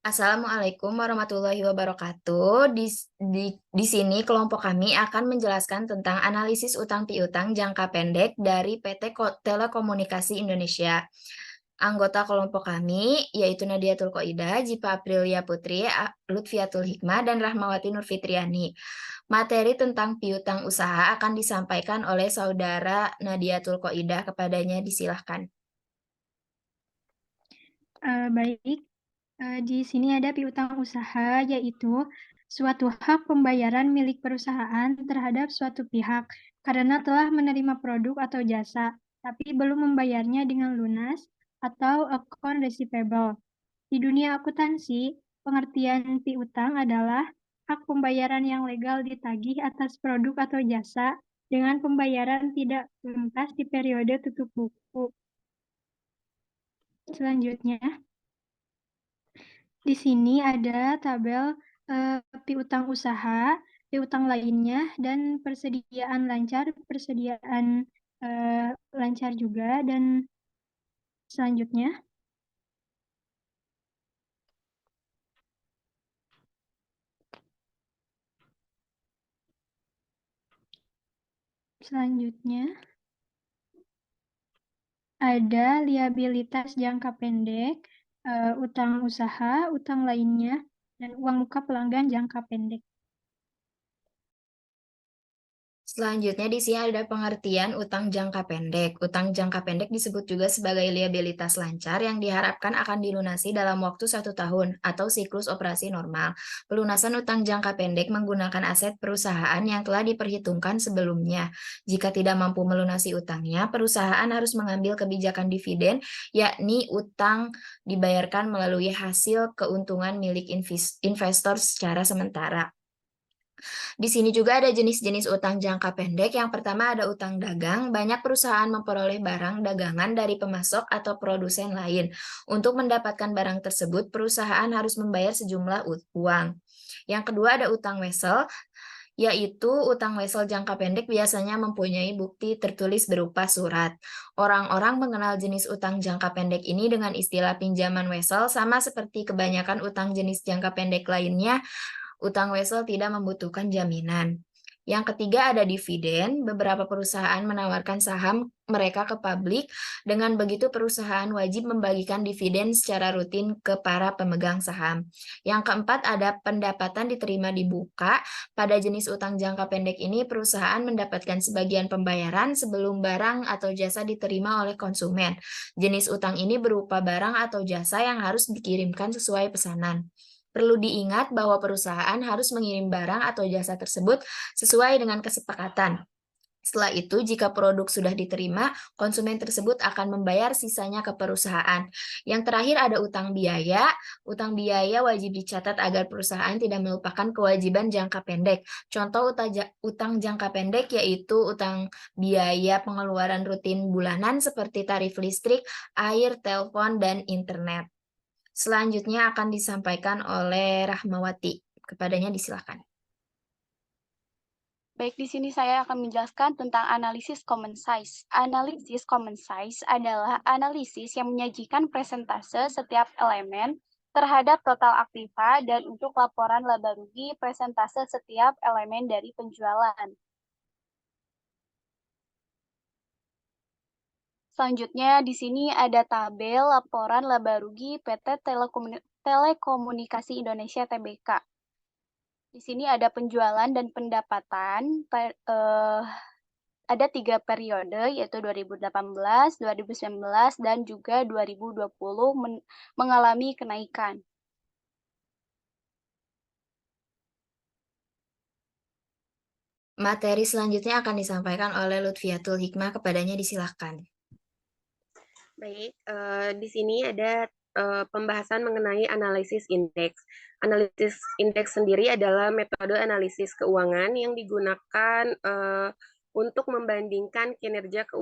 Assalamualaikum warahmatullahi wabarakatuh. Di sini kelompok kami akan menjelaskan tentang analisis utang piutang jangka pendek dari PT Telekomunikasi Indonesia. Anggota kelompok kami yaitu Nadiatul Qoidah, Jipa Aprilia Putri, Lutfiatul Hikmah, dan Rahmawati Nurfitriani. Materi tentang piutang usaha akan disampaikan oleh saudara Nadiatul Qoidah. Kepadanya disilahkan. Baik, di sini ada piutang usaha, yaitu suatu hak pembayaran milik perusahaan terhadap suatu pihak karena telah menerima produk atau jasa, tapi belum membayarnya dengan lunas atau account receivable. Di dunia akuntansi, pengertian piutang adalah hak pembayaran yang legal ditagih atas produk atau jasa dengan pembayaran tidak tuntas di periode tutup buku. Selanjutnya, di sini ada tabel piutang usaha, piutang lainnya, dan persediaan lancar, persediaan lancar juga, dan selanjutnya. Selanjutnya, ada liabilitas jangka pendek, utang usaha, utang lainnya, dan uang muka pelanggan jangka pendek. Selanjutnya di sini ada pengertian utang jangka pendek. Utang jangka pendek disebut juga sebagai liabilitas lancar yang diharapkan akan dilunasi dalam waktu 1 tahun atau siklus operasi normal. Pelunasan utang jangka pendek menggunakan aset perusahaan yang telah diperhitungkan sebelumnya. Jika tidak mampu melunasi utangnya, perusahaan harus mengambil kebijakan dividen, yakni utang dibayarkan melalui hasil keuntungan milik investor secara sementara. Di sini juga ada jenis-jenis utang jangka pendek. Yang pertama ada utang dagang. Banyak perusahaan memperoleh barang dagangan dari pemasok atau produsen lain. Untuk mendapatkan barang tersebut, perusahaan harus membayar sejumlah uang. Yang kedua ada utang wesel, yaitu utang wesel jangka pendek biasanya mempunyai bukti tertulis berupa surat. Orang-orang mengenal jenis utang jangka pendek ini dengan istilah pinjaman wesel, sama seperti kebanyakan utang jenis jangka pendek lainnya. Utang wesel tidak membutuhkan jaminan. Yang ketiga ada dividen. Beberapa perusahaan menawarkan saham mereka ke publik. Dengan begitu perusahaan wajib membagikan dividen secara rutin ke para pemegang saham. Yang keempat ada pendapatan diterima di muka. Pada jenis utang jangka pendek ini perusahaan mendapatkan sebagian pembayaran sebelum barang atau jasa diterima oleh konsumen. Jenis utang ini berupa barang atau jasa yang harus dikirimkan sesuai pesanan. Perlu diingat bahwa perusahaan harus mengirim barang atau jasa tersebut sesuai dengan kesepakatan. Setelah itu, jika produk sudah diterima, konsumen tersebut akan membayar sisanya ke perusahaan. Yang terakhir ada utang biaya. Utang biaya wajib dicatat agar perusahaan tidak melupakan kewajiban jangka pendek. Contoh utang jangka pendek yaitu utang biaya pengeluaran rutin bulanan seperti tarif listrik, air, telepon, dan internet. Selanjutnya akan disampaikan oleh Rahmawati. Kepadanya disilakan. Baik, di sini saya akan menjelaskan tentang analisis common size. Analisis common size adalah analisis yang menyajikan presentase setiap elemen terhadap total aktiva dan untuk laporan laba rugi presentase setiap elemen dari penjualan. Selanjutnya, di sini ada tabel laporan laba rugi PT Telekomunikasi Indonesia Tbk. Di sini ada penjualan dan pendapatan, ada 3 periode, yaitu 2018, 2019, dan juga 2020 mengalami kenaikan. Materi selanjutnya akan disampaikan oleh Lutfiatul Hikmah. Kepadanya disilahkan. Baik, di sini ada pembahasan mengenai analisis indeks. Analisis indeks sendiri adalah metode analisis keuangan yang digunakan untuk membandingkan kinerja keuangan